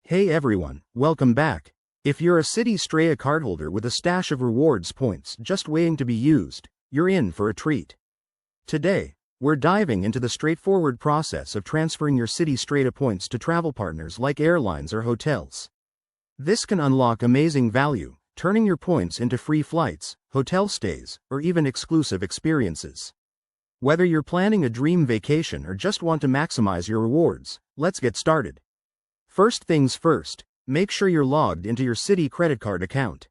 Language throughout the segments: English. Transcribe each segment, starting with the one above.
Hey everyone, welcome back. If you're a Citi Strata cardholder with a stash of rewards points just waiting to be used, you're in for a treat. Today, we're diving into the straightforward process of transferring your Citi Strata points to travel partners like airlines or hotels. This can unlock amazing value, turning your points into free flights, hotel stays, or even exclusive experiences. Whether you're planning a dream vacation or just want to maximize your rewards, let's get started. First things first, make sure you're logged into your Citi credit card account.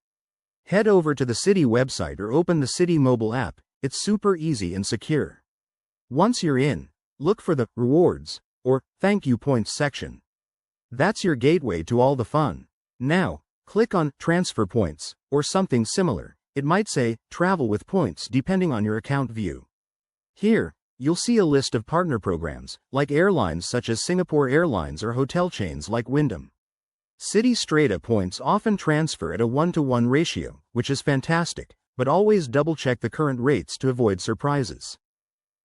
Head over to the Citi website or open the Citi mobile app. It's super easy and secure. Once you're in, look for the Rewards or Thank You Points section. That's your gateway to all the fun. Now, click on Transfer Points or something similar. It might say Travel with Points depending on your account view. Here, you'll see a list of partner programs, like airlines such as Singapore Airlines or hotel chains like Wyndham. Citi Strata points often transfer at a 1-to-1 ratio, which is fantastic, but always double-check the current rates to avoid surprises.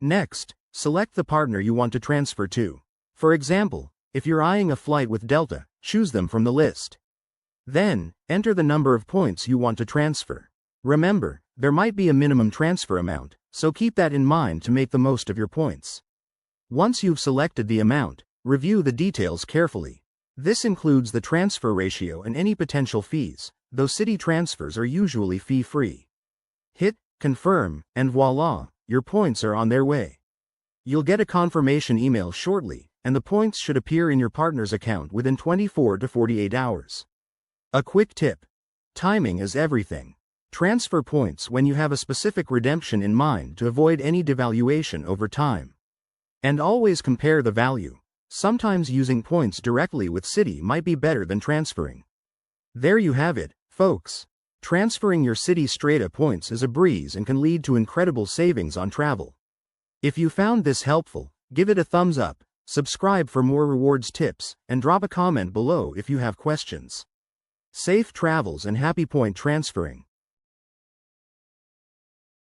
Next, select the partner you want to transfer to. For example, if you're eyeing a flight with Delta, choose them from the list. Then, enter the number of points you want to transfer. Remember, there might be a minimum transfer amount, so keep that in mind to make the most of your points. Once you've selected the amount, review the details carefully. This includes the transfer ratio and any potential fees, though Citi transfers are usually fee-free. Hit Confirm, and voila, your points are on their way. You'll get a confirmation email shortly, and the points should appear in your partner's account within 24 to 48 hours. A quick tip: timing is everything. Transfer points when you have a specific redemption in mind to avoid any devaluation over time. And always compare the value. Sometimes using points directly with Citi might be better than transferring. There you have it, folks. Transferring your Citi Strata points is a breeze and can lead to incredible savings on travel. If you found this helpful, give it a thumbs up, subscribe for more rewards tips, and drop a comment below if you have questions. Safe travels and happy point transferring.